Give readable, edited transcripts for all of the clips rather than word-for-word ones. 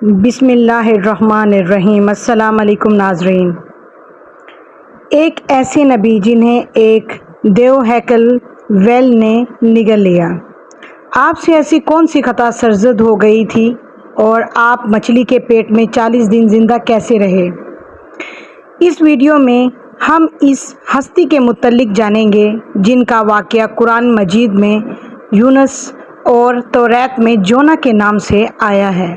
بسم اللہ الرحمن الرحیم۔ السلام علیکم ناظرین۔ ایک ایسے نبی جنہیں ایک دیو ہیکل ویل نے نگل لیا، آپ سے ایسی کون سی خطا سرزد ہو گئی تھی اور آپ مچھلی کے پیٹ میں 40 دن زندہ کیسے رہے؟ اس ویڈیو میں ہم اس ہستی کے متعلق جانیں گے جن کا واقعہ قرآن مجید میں یونس اور توریت میں جونا کے نام سے آیا ہے۔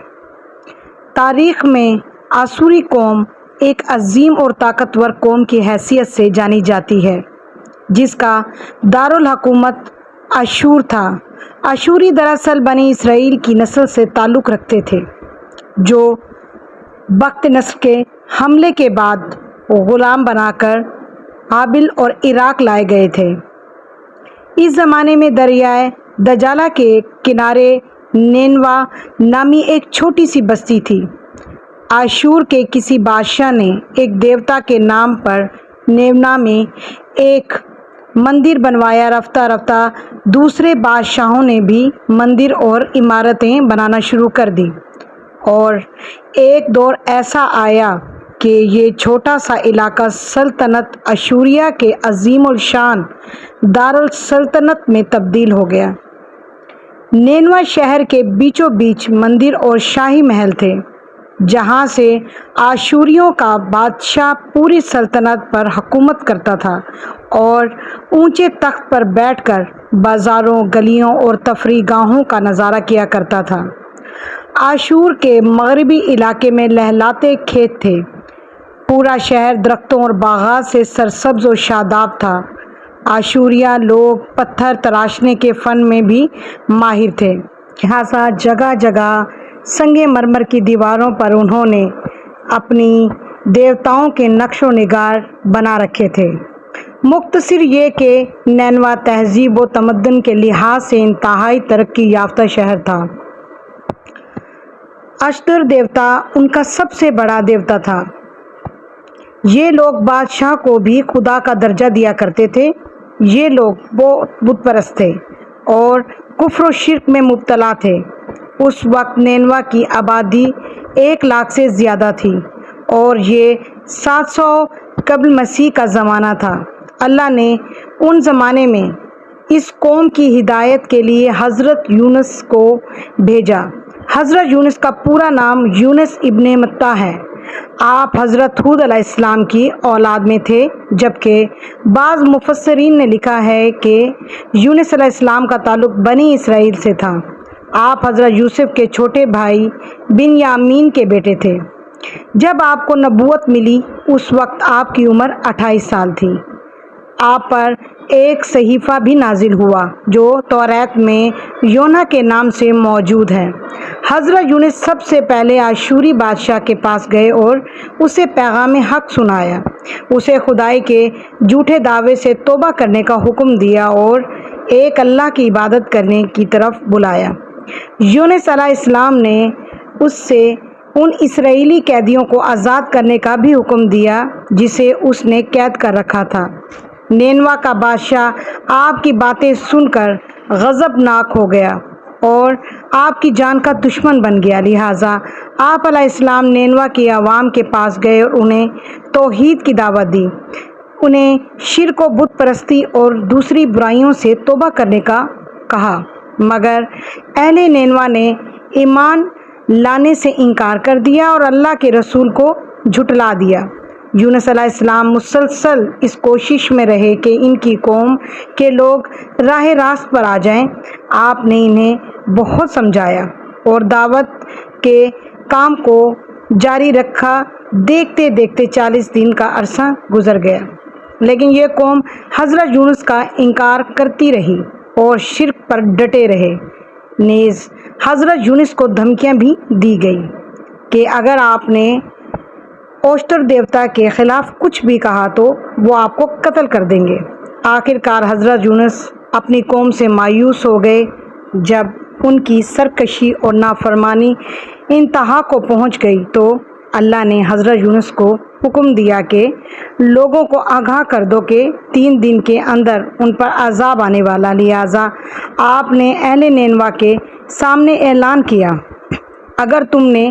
تاریخ میں آشوری قوم ایک عظیم اور طاقتور قوم کی حیثیت سے جانی جاتی ہے جس کا دارالحکومت اشور تھا۔ اشوری دراصل بنی اسرائیل کی نسل سے تعلق رکھتے تھے جو بخت نصر کے حملے کے بعد غلام بنا کر بابل اور عراق لائے گئے تھے۔ اس زمانے میں دریائے دجالہ کے کنارے نینوا نامی ایک چھوٹی سی بستی تھی۔ آشور کے کسی بادشاہ نے ایک دیوتا کے نام پر نیونا میں ایک مندر بنوایا۔ رفتہ رفتہ دوسرے بادشاہوں نے بھی مندر اور عمارتیں بنانا شروع کر دی اور ایک دور ایسا آیا کہ یہ چھوٹا سا علاقہ سلطنت اشوریہ کے عظیم الشان دارالسلطنت میں تبدیل ہو گیا۔ نینوا شہر کے بیچوں بیچ مندر اور شاہی محل تھے جہاں سے آشوریوں کا بادشاہ پوری سلطنت پر حکومت کرتا تھا اور اونچے تخت پر بیٹھ کر بازاروں، گلیوں اور تفریح گاہوں کا نظارہ کیا کرتا تھا۔ آشور کے مغربی علاقے میں لہلاتے کھیت تھے۔ پورا شہر درختوں اور باغات سے سرسبز و شاداب تھا۔ آشوریہ لوگ پتھر تراشنے کے فن میں بھی ماہر تھے، لہذا جگہ جگہ سنگ مرمر کی دیواروں پر انہوں نے اپنی دیوتاؤں کے نقش و نگار بنا رکھے تھے۔ مختصر یہ کہ نینوا تہذیب و تمدن کے لحاظ سے انتہائی ترقی یافتہ شہر تھا۔ اشتر دیوتا ان کا سب سے بڑا دیوتا تھا۔ یہ لوگ بادشاہ کو بھی خدا کا درجہ دیا کرتے تھے۔ یہ لوگ بت پرست تھے اور کفر و شرک میں مبتلا تھے۔ اس وقت نینوا کی آبادی 1 لاکھ سے زیادہ تھی اور یہ 700 قبل مسیح کا زمانہ تھا۔ اللہ نے ان زمانے میں اس قوم کی ہدایت کے لیے حضرت یونس کو بھیجا۔ حضرت یونس کا پورا نام یونس ابن متیٰ ہے۔ آپ حضرت ہود علیہ السلام کی اولاد میں تھے، جبکہ بعض مفسرین نے لکھا ہے کہ یونس علیہ السلام کا تعلق بنی اسرائیل سے تھا۔ آپ حضرت یوسف کے چھوٹے بھائی بنیامین کے بیٹے تھے۔ جب آپ کو نبوت ملی اس وقت آپ کی عمر 28 سال تھی۔ آپ پر ایک صحیفہ بھی نازل ہوا جو توریت میں یونا کے نام سے موجود ہے۔ حضرت یونس سب سے پہلے آشوری بادشاہ کے پاس گئے اور اسے پیغام حق سنایا۔ اسے خدائی کے جھوٹے دعوے سے توبہ کرنے کا حکم دیا اور ایک اللہ کی عبادت کرنے کی طرف بلایا۔ یونس علیہ السلام نے اس سے ان اسرائیلی قیدیوں کو آزاد کرنے کا بھی حکم دیا جسے اس نے قید کر رکھا تھا۔ نینوا کا بادشاہ آپ کی باتیں سن کر غضبناک ہو گیا اور آپ کی جان کا دشمن بن گیا، لہٰذا آپ علیہ السلام نینوا کی عوام کے پاس گئے اور انہیں توحید کی دعوت دی، انہیں شرک و بت پرستی اور دوسری برائیوں سے توبہ کرنے کا کہا، مگر اہل نینوا نے ایمان لانے سے انکار کر دیا اور اللہ کے رسول کو جھٹلا دیا۔ یونس علیہ السلام مسلسل اس کوشش میں رہے کہ ان کی قوم کے لوگ راہ راست پر آ جائیں۔ آپ نے انہیں بہت سمجھایا اور دعوت کے کام کو جاری رکھا۔ دیکھتے دیکھتے 40 دن کا عرصہ گزر گیا، لیکن یہ قوم حضرت یونس کا انکار کرتی رہی اور شرک پر ڈٹے رہے۔ نیز حضرت یونس کو دھمکیاں بھی دی گئی کہ اگر آپ نے اوشتر دیوتا کے خلاف کچھ بھی کہا تو وہ آپ کو قتل کر دیں گے۔ آخر کار حضرت یونس اپنی قوم سے مایوس ہو گئے۔ جب ان کی سرکشی اور نافرمانی انتہا کو پہنچ گئی تو اللہ نے حضرت یونس کو حکم دیا کہ لوگوں کو آگاہ کر دو کہ 3 دن کے اندر ان پر عذاب آنے والا، لہٰذا آپ نے اہل نینوا کے سامنے اعلان کیا، اگر تم نے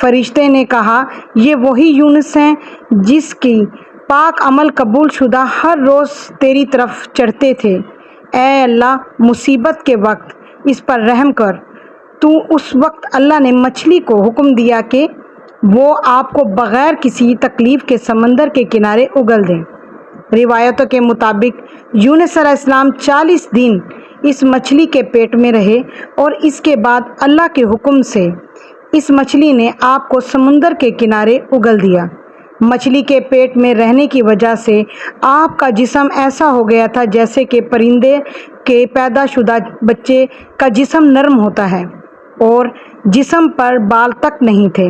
فرشتے نے کہا یہ وہی یونس ہیں جس کی پاک عمل قبول شدہ ہر روز تیری طرف چڑھتے تھے۔ اے اللہ مصیبت کے وقت اس پر رحم کر۔ تو اس وقت اللہ نے مچھلی کو حکم دیا کہ وہ آپ کو بغیر کسی تکلیف کے سمندر کے کنارے اگل دیں۔ روایتوں کے مطابق یونس علیہ السلام 40 دن اس مچھلی کے پیٹ میں رہے اور اس کے بعد اللہ کے حکم سے اس مچھلی نے آپ کو سمندر کے کنارے اگل دیا۔ مچھلی کے پیٹ میں رہنے کی وجہ سے آپ کا جسم ایسا ہو گیا تھا جیسے کہ پرندے کے پیدا شدہ بچے کا جسم نرم ہوتا ہے اور جسم پر بال تک نہیں تھے۔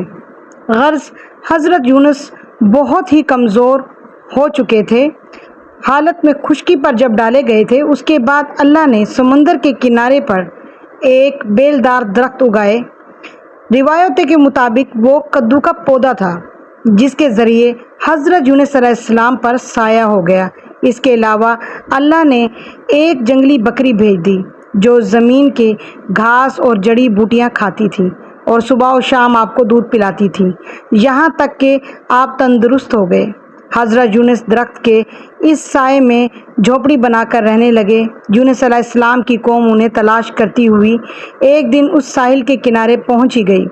غرض حضرت یونس بہت ہی کمزور ہو چکے تھے۔ حالت میں خشکی پر جب ڈالے گئے تھے اس کے بعد اللہ نے سمندر کے کنارے پر ایک بیلدار درخت اگائے۔ روایتوں کے مطابق وہ کدو کا پودا تھا جس کے ذریعے حضرت یونس علیہ السلام پر سایہ ہو گیا۔ اس کے علاوہ اللہ نے ایک جنگلی بکری بھیج دی جو زمین کے گھاس اور جڑی بوٹیاں کھاتی تھی اور صبح و شام آپ کو دودھ پلاتی تھی یہاں تک کہ آپ تندرست ہو گئے۔ حضرت یونس درخت کے اس سائے میں جھونپڑی بنا کر رہنے لگے۔ یونس علیہ السلام کی قوم انہیں تلاش کرتی ہوئی ایک دن اس ساحل کے کنارے پہنچی گئی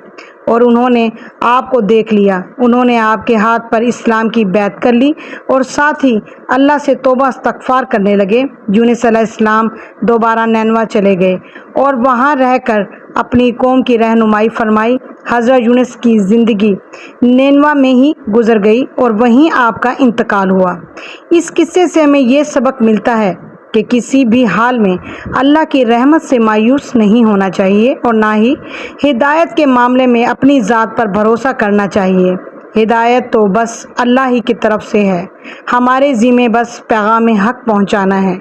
اور انہوں نے آپ کو دیکھ لیا۔ انہوں نے آپ کے ہاتھ پر اسلام کی بیعت کر لی اور ساتھ ہی اللہ سے توبہ استغفار کرنے لگے۔ یونس علیہ السلام دوبارہ نینوا چلے گئے اور وہاں رہ کر اپنی قوم کی رہنمائی فرمائی۔ حضرت یونس کی زندگی نینوا میں ہی گزر گئی اور وہیں آپ کا انتقال ہوا۔ اس قصے سے ہمیں یہ سبق ملتا ہے کہ کسی بھی حال میں اللہ کی رحمت سے مایوس نہیں ہونا چاہیے اور نہ ہی ہدایت کے معاملے میں اپنی ذات پر بھروسہ کرنا چاہیے۔ ہدایت تو بس اللہ ہی کی طرف سے ہے، ہمارے ذمہ بس پیغام حق پہنچانا ہے۔